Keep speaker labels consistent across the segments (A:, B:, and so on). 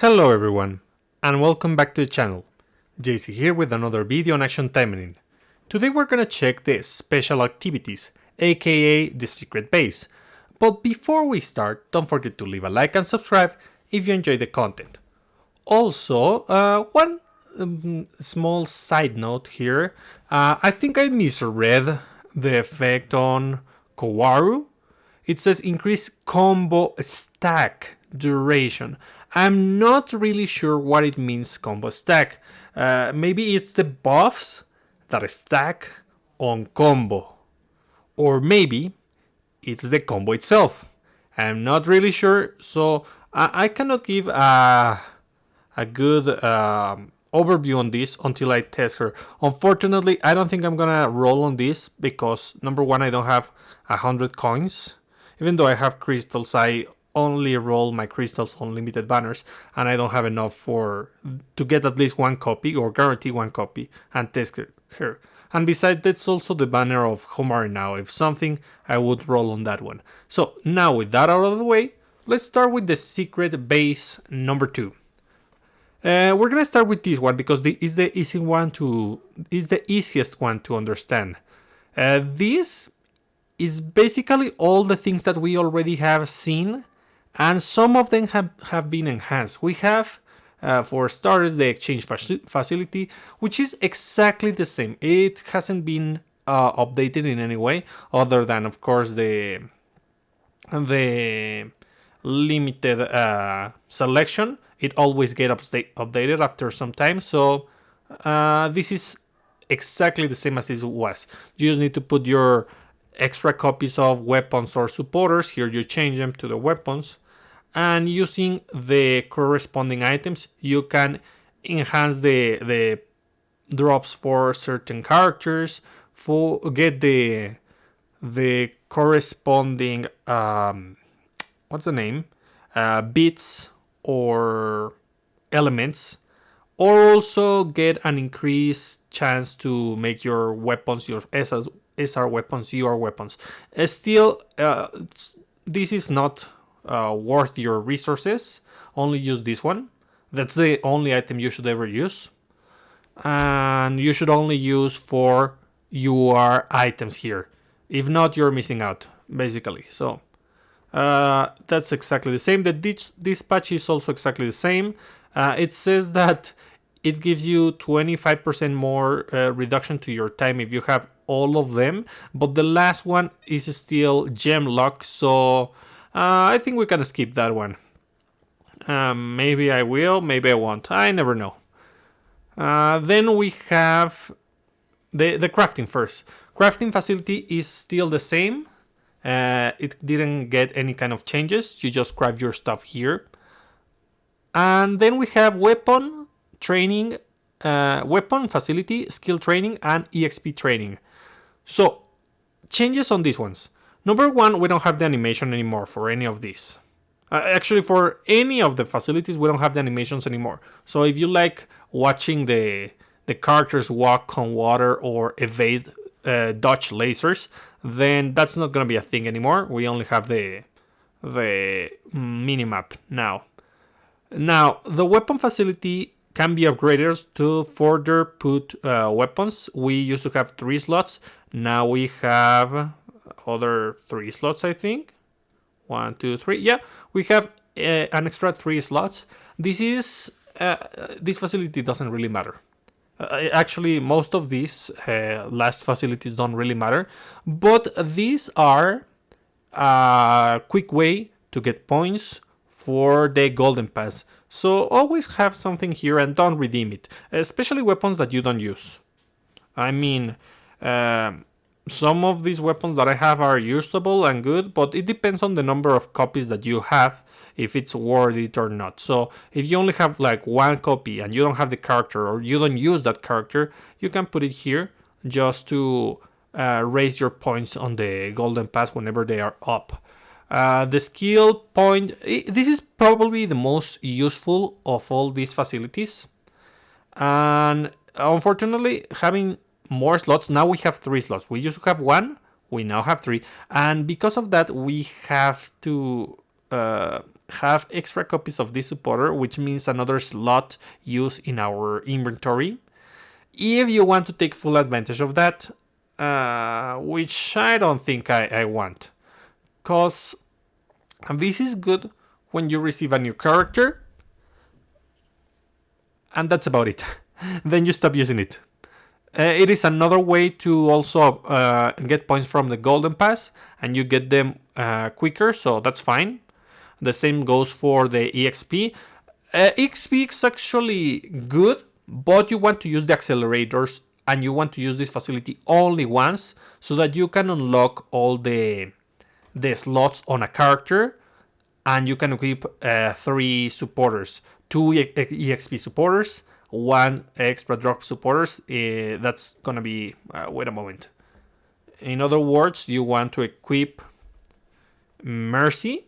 A: Hello everyone, and welcome back to the channel. JC here with another video on Action Taimanin. Today we're gonna check the special activities, aka the secret base. But before we start, don't forget to leave a like and subscribe if you enjoy the content. Also, one small side note here. I think I misread the effect on Kowaru. It says increase combo stack duration. I'm not really sure what it means combo stack. Maybe it's the buffs that stack on combo. Or maybe it's the combo itself. I'm not really sure, so I cannot give a good overview on this until I test her. Unfortunately, I don't think I'm gonna roll on this because number one, I don't have 100 coins. Even though I have crystals, I only roll my crystals on limited banners, and I don't have enough to get at least one copy or guarantee one copy and test her. And besides, that's also the banner of Homari now. If something, I would roll on that one. So now with that out of the way, let's start with the secret base number 2. We're gonna start with this one because it's the easiest one to understand. This is basically all the things that we already have seen, and some of them have been enhanced. We have, for starters, the exchange facility, which is exactly the same. It hasn't been updated in any way, other than, of course, the limited selection. It always gets updated after some time, so this is exactly the same as it was. You just need to put your extra copies of weapons or supporters. Here you change them to the weapons, and using the corresponding items you can enhance the drops for certain characters, for get the corresponding what's the name, bits or elements, or also get an increased chance to make your weapons, your SR weapons, UR weapons. Still, this is not worth your resources. Only use this one. That's the only item you should ever use. And you should only use for UR items here. If not, you're missing out, basically. So, that's exactly the same. The dispatch is also exactly the same. It says that it gives you 25% more reduction to your time if you have all of them, but the last one is still gem lock, so I think we can skip that one. Maybe I will, maybe I won't. I never know. Then we have the crafting first. Crafting facility is still the same. It didn't get any kind of changes. You just craft your stuff here. And then we have weapon training, weapon facility, skill training, and EXP training. So, changes on these ones. Number one, we don't have the animation anymore for any of these. Actually, for any of the facilities, we don't have the animations anymore. So if you like watching the characters walk on water or evade dodge lasers, then that's not going to be a thing anymore. We only have the minimap now. Now, the weapon facility can be upgraded to further put weapons. We used to have 3 slots. Now we have other 3 slots, I think. 1, 2, 3. Yeah, we have an extra 3 slots. This facility doesn't really matter. Actually, most of these last facilities don't really matter. But these are a quick way to get points for the golden pass. So always have something here and don't redeem it, especially weapons that you don't use. I mean, some of these weapons that I have are usable and good, but it depends on the number of copies that you have, if it's worth it or not. So if you only have like 1 copy and you don't have the character, or you don't use that character, you can put it here just to raise your points on the golden pass whenever they are up. The skill point, this is probably the most useful of all these facilities. And unfortunately, having more slots, now we have 3 slots. We used to have 1, we now have 3. And because of that, we have to have extra copies of this supporter, which means another slot used in our inventory. If you want to take full advantage of that, which I don't think I want. Because this is good when you receive a new character, and that's about it. Then you stop using it. It is another way to also get points from the Golden Pass, and you get them quicker, so that's fine. The same goes for the EXP. EXP is actually good, but you want to use the accelerators, and you want to use this facility only once, so that you can unlock all the slots on a character, and you can equip 3 supporters, 2 EXP supporters, 1 extra drop supporters. That's gonna be wait a moment. In other words, you want to equip Mercy.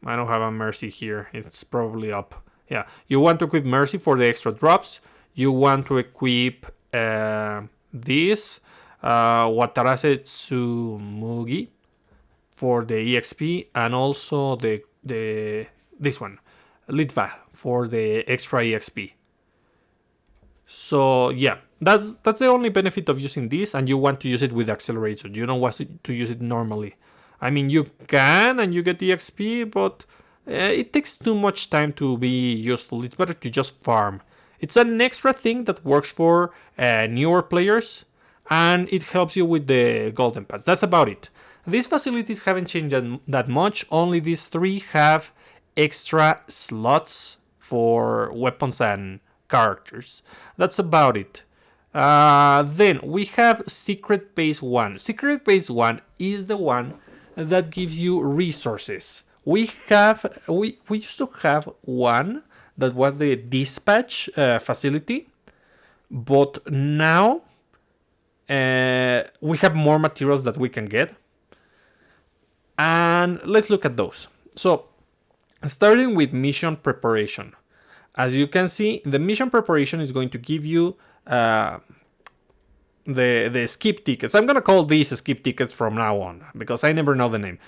A: I don't have a Mercy here, it's probably up. Yeah, you want to equip Mercy for the extra drops. You want to equip this Watarase Tsumugi for the EXP, and also the this one, Litva, for the extra EXP. So yeah, that's the only benefit of using this, and you want to use it with accelerator. You don't want to use it normally. I mean, you can and you get the XP, but it takes too much time to be useful. It's better to just farm. It's an extra thing that works for newer players, and it helps you with the Golden Pass. That's about it. These facilities haven't changed that much. Only these 3 have extra slots for weapons and characters. That's about it. Then we have Secret Base 1. Secret Base 1 is the one that gives you resources. We used to have one that was the dispatch facility, but now we have more materials that we can get. And let's look at those. So, starting with mission preparation. As you can see, the mission preparation is going to give you the skip tickets. I'm going to call these skip tickets from now on, because I never know the name.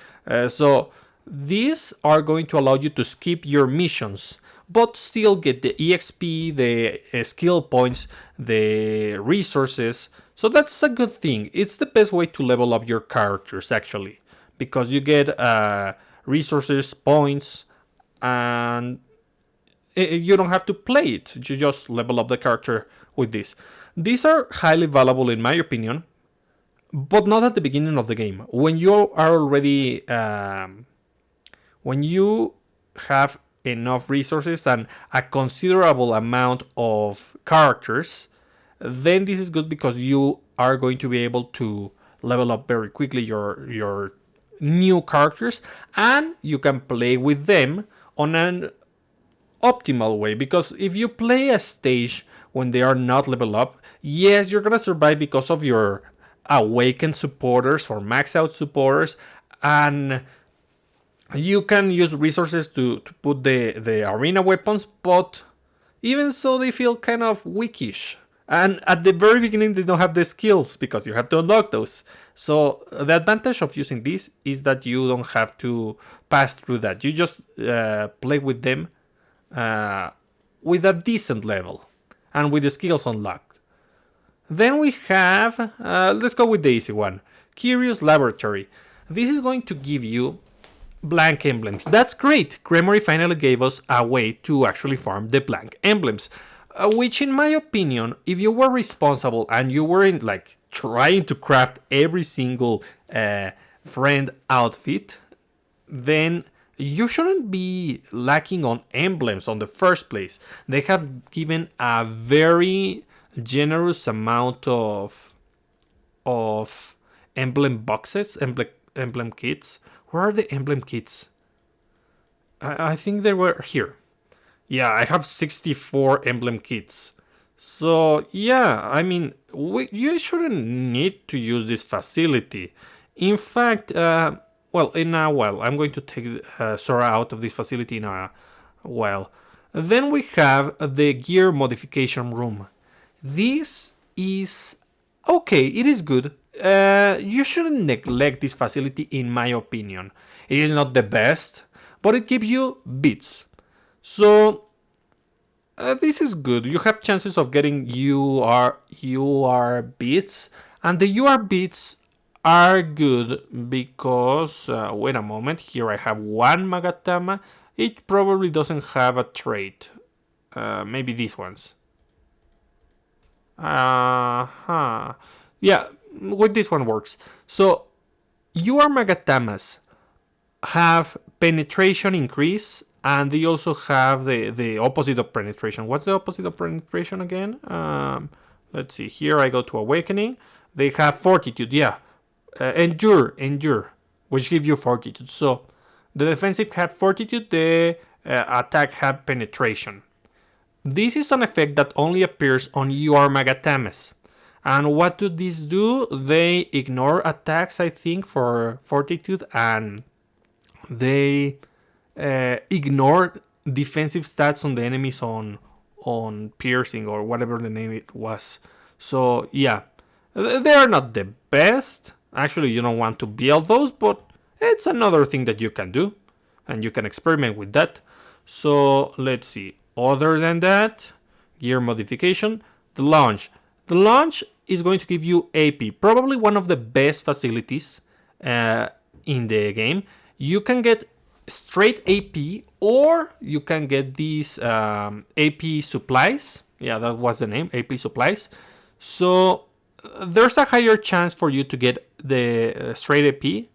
A: So these are going to allow you to skip your missions, but still get the EXP, the skill points, the resources. So that's a good thing. It's the best way to level up your characters, actually, because you get resources, points, and you don't have to play it. You just level up the character with this. These are highly valuable in my opinion, but not at the beginning of the game. When you are already when you have enough resources and a considerable amount of characters, then this is good, because you are going to be able to level up very quickly your new characters, and you can play with them on an optimal way. Because if you play a stage when they are not leveled up, yes, you're gonna survive because of your awakened supporters or max out supporters, and you can use resources to put the arena weapons, but even so they feel kind of weakish. And at the very beginning they don't have the skills, because you have to unlock those. So the advantage of using this is that you don't have to pass through that. You just play with them with a decent level and with the skills unlocked. Then we have, let's go with the easy one, Curious Laboratory. This is going to give you blank emblems. That's great. Cremory finally gave us a way to actually farm the blank emblems, which in my opinion, if you were responsible and you weren't like trying to craft every single friend outfit, then you shouldn't be lacking on emblems on the first place. They have given a very generous amount of emblem boxes, emblem kits. Where are the emblem kits? I think they were here. Yeah, I have 64 emblem kits. So yeah, I mean, you shouldn't need to use this facility. In fact, well, in a while, I'm going to take Sora out of this facility in a while. Then we have the gear modification room. This is okay, it is good. You shouldn't neglect this facility, in my opinion. It is not the best, but it gives you bits. So this is good. You have chances of getting UR bits, and the UR bits are good because wait a moment. Here I have one Magatama. It probably doesn't have a trait. Maybe these ones. Yeah, with this one works. So UR Magatamas have penetration increase, and they also have the opposite of penetration. What's the opposite of penetration again? Let's see. Here I go to Awakening. They have Fortitude, yeah. Endure, which give you Fortitude. So the defensive have Fortitude, the attack have Penetration. This is an effect that only appears on UR Magatames. And what do these do? They ignore attacks, I think, for Fortitude, and they ignore defensive stats on the enemies on piercing or whatever the name it was. So yeah, they are not the best. Actually, you don't want to build those, but it's another thing that you can do, and you can experiment with that. So let's see. Other than that, gear modification, the launch. The launch is going to give you AP, probably one of the best facilities in the game. You can get straight AP, or you can get these AP supplies. Yeah, that was the name, AP supplies. So there's a higher chance for you to get the straight AP.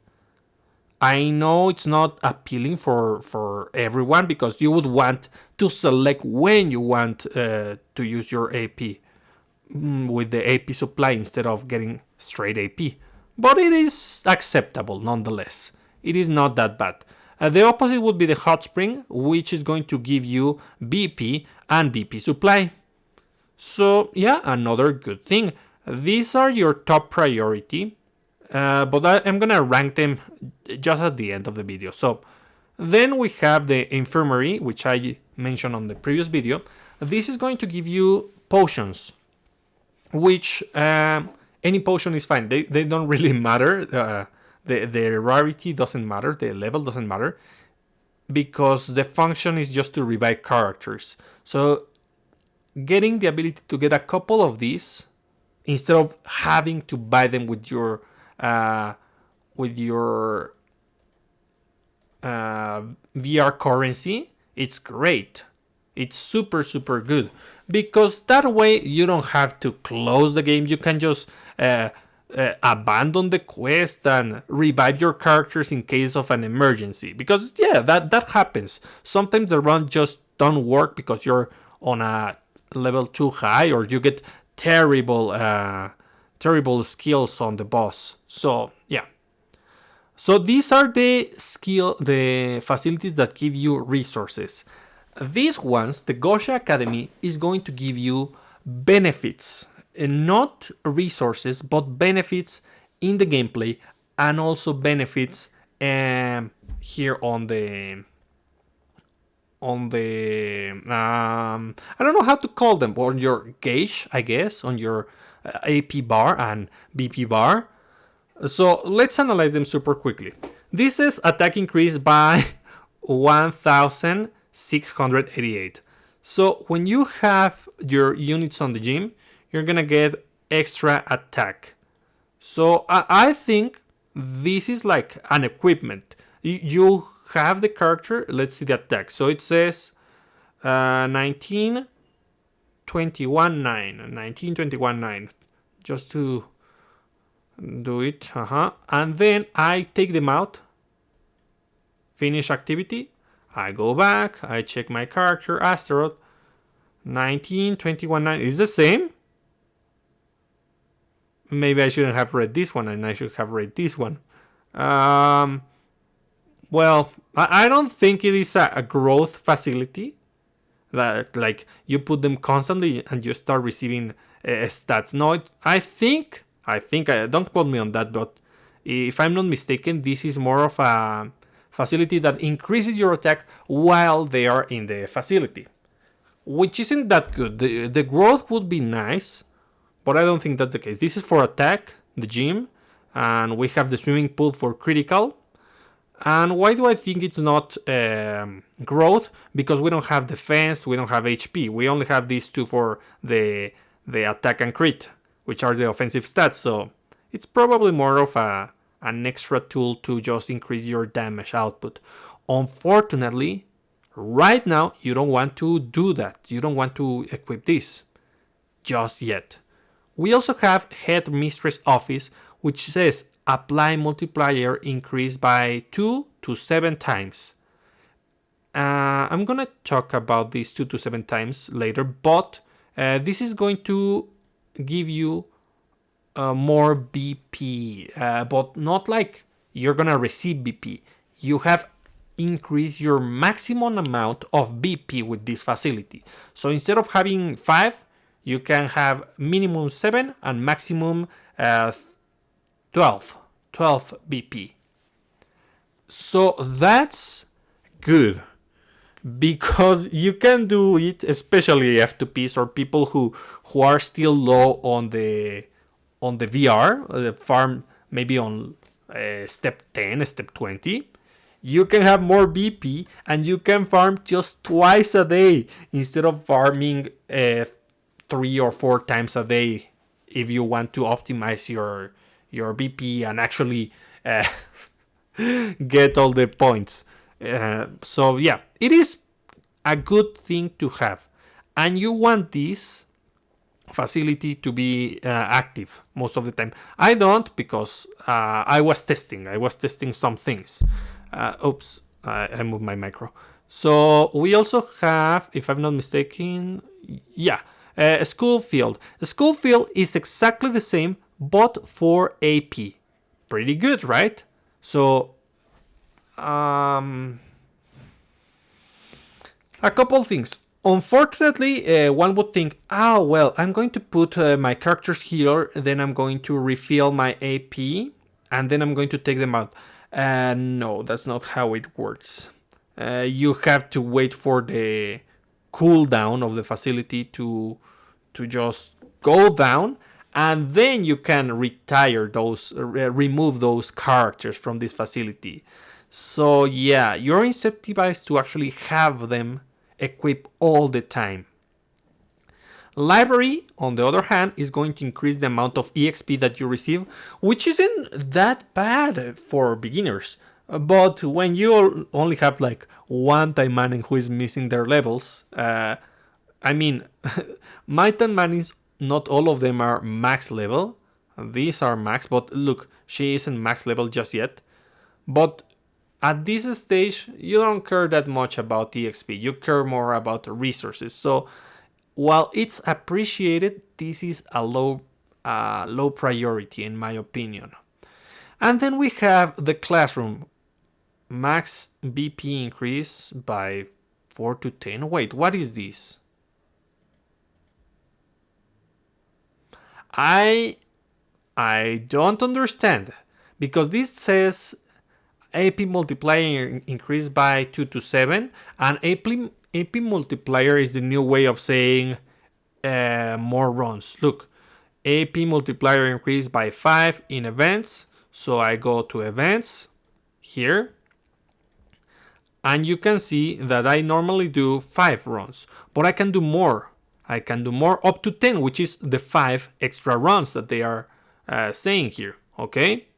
A: I know it's not appealing for everyone, because you would want to select when you want to use your AP with the AP supply instead of getting straight AP. But it is acceptable nonetheless. It is not that bad. The opposite would be the Hot Spring, which is going to give you BP and BP supply. So yeah, another good thing. These are your top priority, but I'm gonna rank them just at the end of the video. So then we have the Infirmary, which I mentioned on the previous video. This is going to give you potions, which any potion is fine. They don't really matter. The rarity doesn't matter. The level doesn't matter, because the function is just to revive characters. So getting the ability to get a couple of these instead of having to buy them with your VR currency, it's great. It's super good, because that way you don't have to close the game. You can just abandon the quest and revive your characters in case of an emergency, because yeah, that happens. Sometimes the run just don't work because you're on a level too high, or you get terrible skills on the boss. So yeah, so these are the facilities that give you resources. These ones, the Gosha Academy, is going to give you benefits, not resources, but benefits in the gameplay, and also benefits here on the I don't know how to call them, on your gauge, I guess, on your AP bar and BP bar. So let's analyze them super quickly. This is attack increase by 1688. So when you have your units on the gym, you're gonna get extra attack. So I think this is like an equipment. You have the character. Let's see the attack. So it says 19, 21, 9. 19, 21, 9. Just to do it. And then I take them out. Finish activity. I go back. I check my character. Asteroid. 19, 21, 9. Is the same? Maybe I shouldn't have read this one, and I should have read this one. Well, I don't think it is a growth facility. That, like, you put them constantly and you start receiving stats. No, I think, don't quote me on that, but if I'm not mistaken, this is more of a facility that increases your attack while they are in the facility, which isn't that good. The growth would be nice, but I don't think that's the case. This is for attack, the gym, and we have the swimming pool for critical. And why do I think it's not growth? Because we don't have defense, we don't have HP. We only have these two for the attack and crit, which are the offensive stats. So it's probably more of an extra tool to just increase your damage output. Unfortunately, right now you don't want to do that. You don't want to equip this just yet. We also have Headmistress Office, which says apply multiplier increase by 2 to 7 times. I'm gonna talk about these 2 to 7 times later, but this is going to give you more BP, but not like you're gonna receive BP. You have increased your maximum amount of BP with this facility. So instead of having 5, you can have minimum 7 and maximum 12 BP. So that's good because you can do it, especially F2Ps or people who are still low on the VR farm, maybe on step 10, step 20. You can have more BP and you can farm just twice a day instead of farming 3 or 4 times a day if you want to optimize your BP and actually get all the points. So yeah, it is a good thing to have, and you want this facility to be active most of the time. I don't, because I was testing some things. Oops, I moved my micro. So we also have, if I'm not mistaken, yeah, Schoolfield. Schoolfield is exactly the same, but for AP. Pretty good, right? So, a couple things. Unfortunately, one would think, oh, well, I'm going to put my characters here, then I'm going to refill my AP, and then I'm going to take them out. No, that's not how it works. You have to wait for the cooldown of the facility to just go down, and then you can retire those, remove those characters from this facility. So yeah, you're incentivized to actually have them equip all the time. Library, on the other hand, is going to increase the amount of EXP that you receive, which isn't that bad for beginners. But when you only have like one Taimanin who is missing their levels, I mean, my Taimanins, not all of them are max level. These are max, but look, she isn't max level just yet. But at this stage, you don't care that much about EXP. You care more about resources. So while it's appreciated, this is a low priority in my opinion. And then we have the classroom. Max BP increase by 4 to 10. Wait, what is this? I don't understand, because this says AP multiplier increased by 2 to 7, and AP multiplier is the new way of saying more runs. Look, AP multiplier increased by 5 in events, so I go to events here, and you can see that I normally do 5 runs, but I can do more. I can do more up to 10, which is the 5 extra runs that they are saying here, okay?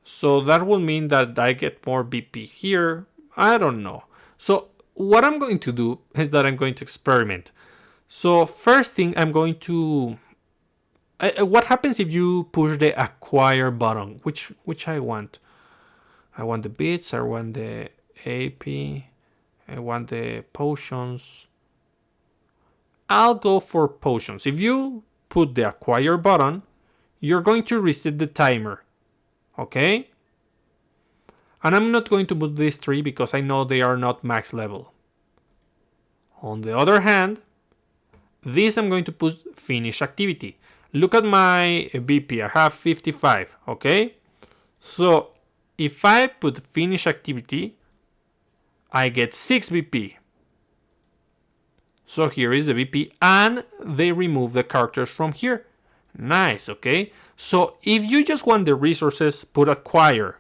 A: So that will mean that I get more BP here. I don't know. So what I'm going to do is that I'm going to experiment. So first thing I'm going to... what happens if you push the acquire button? Which I want? I want the bits, I want the AP, I want the potions. I'll go for potions. If you put the acquire button, you're going to reset the timer. Okay? And I'm not going to put these 3 because I know they are not max level. On the other hand, this I'm going to put finish activity. Look at my BP. I have 55. Okay? So if I put finish activity, I get 6 BP. So here is the BP, and they remove the characters from here. Nice, okay? So if you just want the resources, put acquire.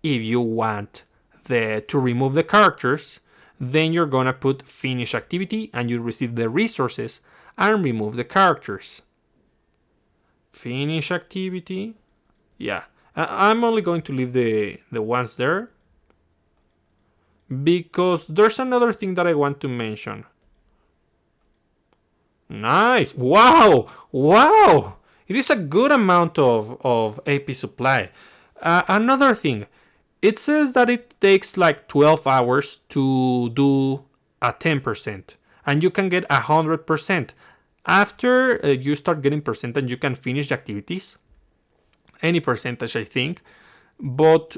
A: If you want to remove the characters, then you're gonna put finish activity and you receive the resources and remove the characters. Finish activity. Yeah, I'm only going to leave the ones there because there's another thing that I want to mention. Nice. Wow. Wow. It is a good amount of AP supply. Another thing, it says that it takes like 12 hours to do a 10%, and you can get 100%. After you start getting percentage, you can finish the activities. Any percentage, I think. But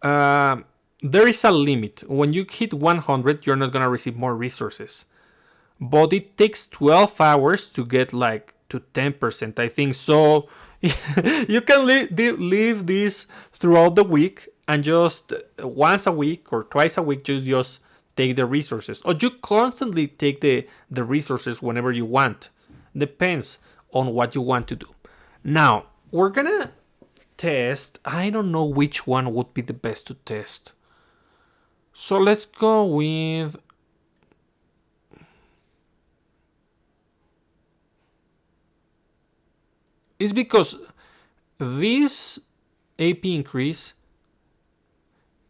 A: there is a limit. When you hit 100, you're not going to receive more resources. But it takes 12 hours to get like to 10%, I think. So you can leave this throughout the week and just once a week or twice a week you just take the resources, or you constantly take the resources whenever you want. Depends on what you want to do. Now we're gonna test. I don't know which one would be the best to test, so let's go with it's because this AP increase.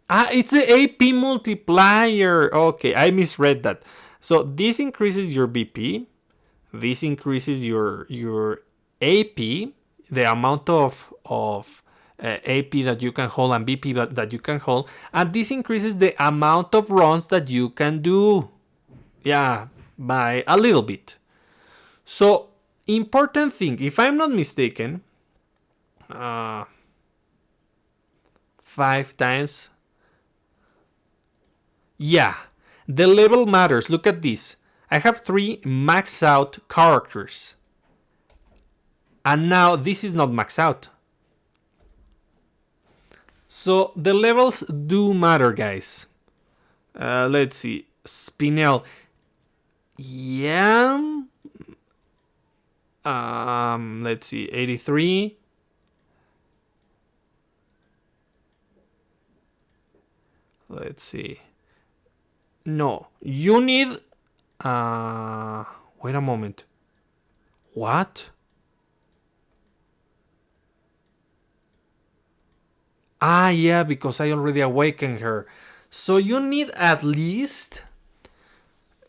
A: It's the AP multiplier. Okay, I misread that. So this increases your BP. This increases your AP, the amount of AP that you can hold and BP that you can hold, and this increases the amount of runs that you can do. Yeah, by a little bit. So important thing, if I'm not mistaken, 5 times. Yeah, the level matters. Look at this. I have 3 max out characters. And now this is not max out. So the levels do matter, guys. Let's see. Spinel. Yeah. Let's see. 83. Let's see. No, you need. Wait a moment. What? Yeah, because I already awakened her. So you need at least.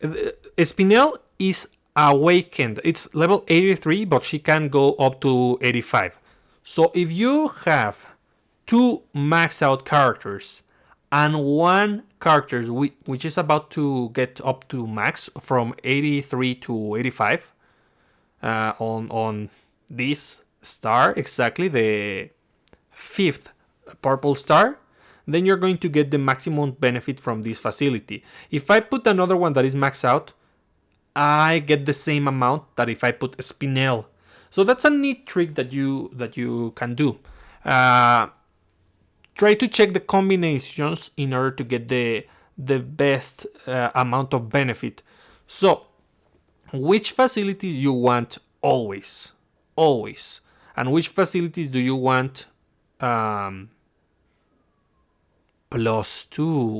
A: Spinel is awakened. It's level 83, but she can go up to 85. So if you have 2 max out characters and 1 character which is about to get up to max from 83 to 85 on this star, exactly the 5th purple star, then you're going to get the maximum benefit from this facility. If I put another one that is max out, I get the same amount that if I put a Spinel. So that's a neat trick that you can do. Try to check the combinations in order to get the best amount of benefit. So, which facilities you want always, and which facilities do you want +2?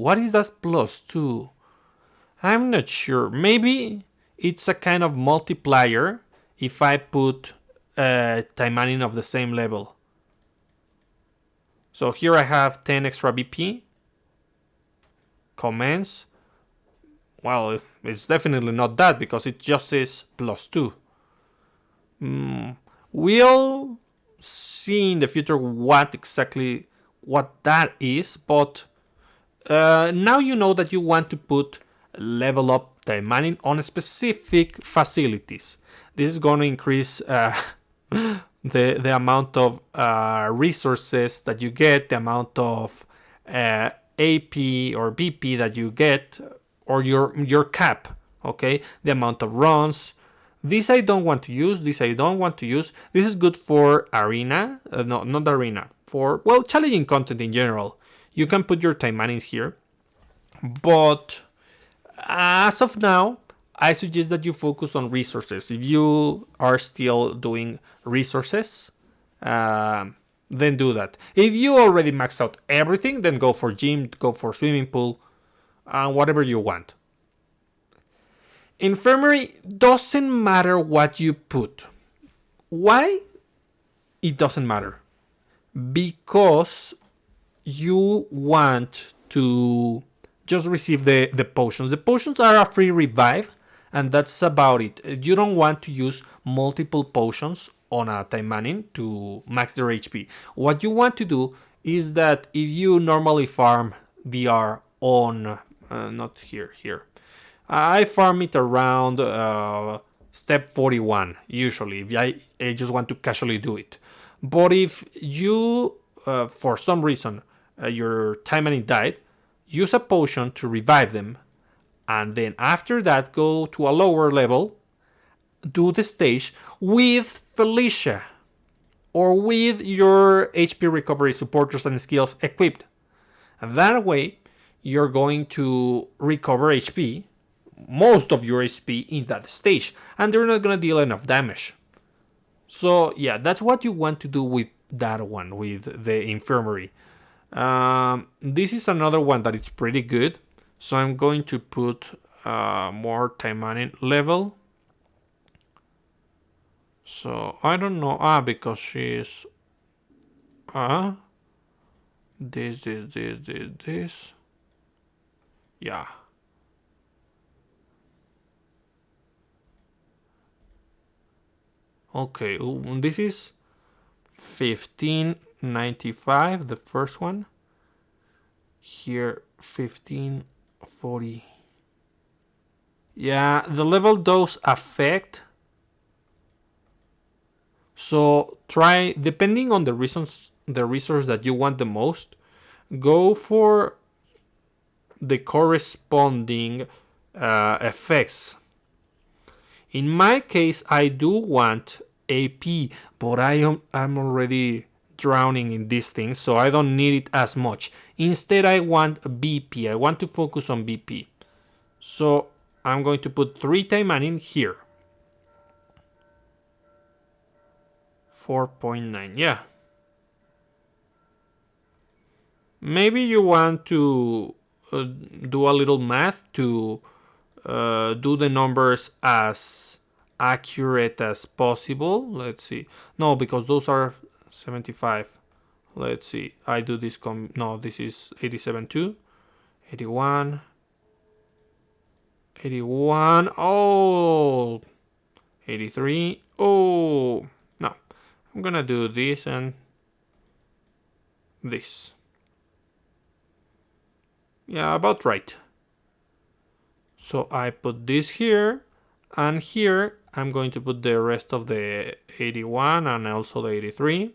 A: What is that +2? I'm not sure. Maybe it's a kind of multiplier if I put Taimanin of the same level. So here I have 10 extra BP. Commence. Well, it's definitely not that because it just says +2. We'll see in the future what that is, but now you know that you want to put level up Taimanin on specific facilities. This is going to increase the amount of resources that you get, the amount of AP or BP that you get, or your cap, okay? The amount of runs. This I don't want to use. This is good for arena. No, not arena. For, well, challenging content in general. You can put your Taimanins here. But as of now, I suggest that you focus on resources. If you are still doing resources, then do that. If you already maxed out everything, then go for gym, go for swimming pool, whatever you want. Infirmary doesn't matter what you put. Why? It doesn't matter. Because you want to just receive the potions. The potions are a free revive, and that's about it. You don't want to use multiple potions on a Taimanin to max their HP. What you want to do is that if you normally farm VR on, not here, I farm it around step 41 usually, if I just want to casually do it. But if you, for some reason, your Taimanin died, use a potion to revive them, and then after that go to a lower level, do the stage with Felicia or with your HP recovery supporters and skills equipped. And that way, you're going to recover HP, most of your HP in that stage, and they're not going to deal enough damage. So yeah, that's what you want to do with that one, with the infirmary. This is another one that is pretty good. So I'm going to put more Taimanin level. So I don't know. Because she's this. Yeah. Okay, this is 1595, the first one. Here 1540. Yeah, the level does affect. So try, depending on the resource that you want the most, go for the corresponding effects. In my case, I do want AP, but I'm already drowning in these things, so I don't need it as much. Instead, I want BP. I want to focus on BP. So I'm going to put 3 Taimanin here. 4.9, yeah. Maybe you want to do a little math to do the numbers as accurate as possible. Let's see. No, because those are 75. Let's see. I do this. No, this is 87 too. 81. 81. Oh. 83. Oh. No. I'm gonna do this and this. Yeah, about right. So I put this here, and here I'm going to put the rest of the 81 and also the 83.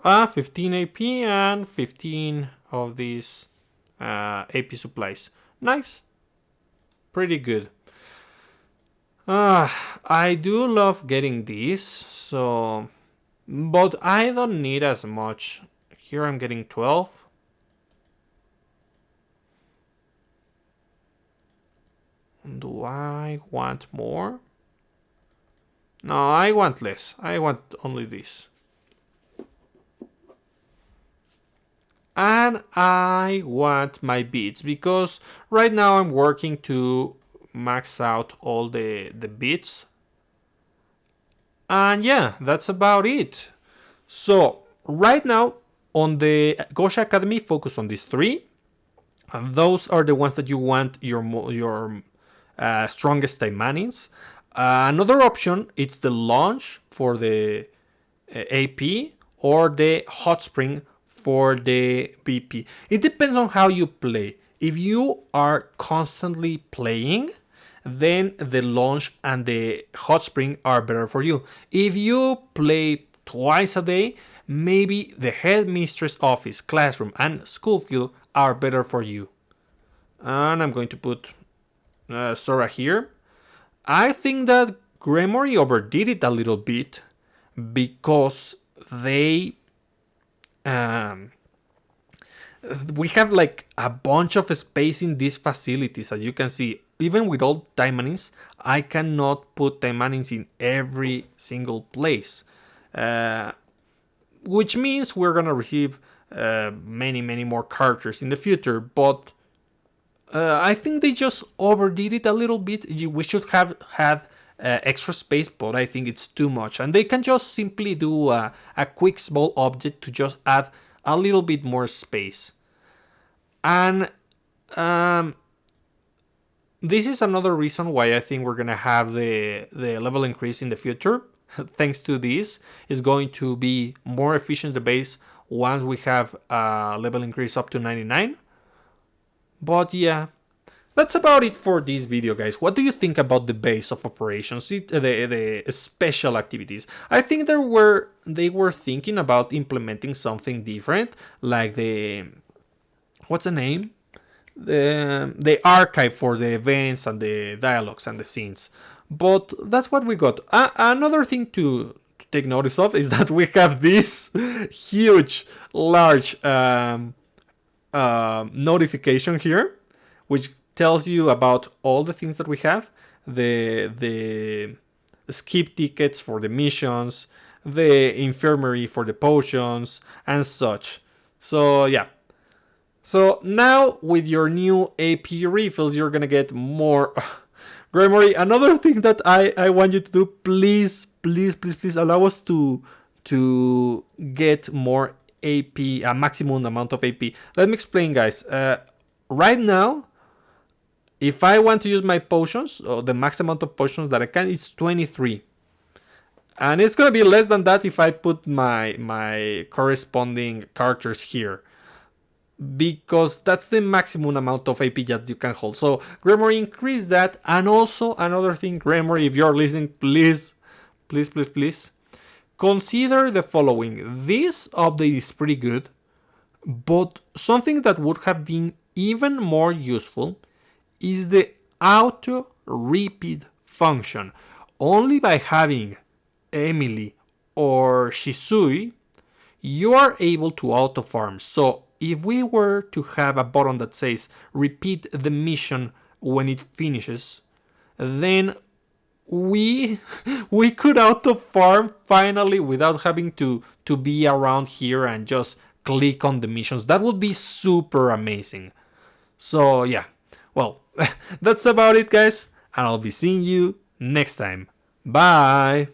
A: 15 AP and 15 of these AP supplies. Nice. Pretty good. I do love getting these, so, but I don't need as much. Here I'm getting 12. Do I want more? No, I want less. I want only this. And I want my beats, because right now I'm working to max out all the beats. And yeah, that's about it. So right now on the Gosha Academy, focus on these 3. And those are the ones that you want your strongest Taimanins. Another option, it's the launch for the AP or the hot spring for the BP. It depends on how you play. If you are constantly playing, then the launch and the hot spring are better for you. If you play twice a day, maybe the headmistress office, classroom, and school field are better for you. And I'm going to put Sora here. I think that Gremory overdid it a little bit because they we have like a bunch of space in these facilities. As you can see, even with all Taimanins, I cannot put Taimanins in every single place. which means we're gonna receive many more characters in the future. But I think they just overdid it a little bit. We should have had extra space, but I think it's too much. And they can just simply do a quick small object to just add a little bit more space. And this is another reason why I think we're gonna have the level increase in the future. Thanks to this, is going to be more efficient the base once we have a level increase up to 99. But yeah, that's about it for this video, guys. What do you think about the base of operations, the special activities? I think they were thinking about implementing something different, like the, what's the name? The archive for the events and the dialogues and the scenes. But that's what we got. Another thing to take notice of is that we have this huge, large notification here, which tells you about all the things that we have. The skip tickets for the missions, the infirmary for the potions, and such. So yeah. So now with your new AP refills, you're gonna get more. Gremory, another thing that I want you to do, please allow us to get more AP, a maximum amount of AP. Let me explain, guys. Right now, if I want to use my potions, or the max amount of potions that I can, it's 23. And it's gonna be less than that if I put my corresponding characters here, because that's the maximum amount of AP that you can hold. So Gremory, increase that. And also another thing, Gremory, if you're listening, please consider the following. This update is pretty good, but something that would have been even more useful is the auto repeat function. Only by having Emily or Shisui, you are able to auto farm. So if we were to have a button that says repeat the mission when it finishes, then we could auto farm finally without having to be around here and just click on the missions. That would be super amazing. So yeah, well, that's about it, guys, and I'll be seeing you next time. Bye.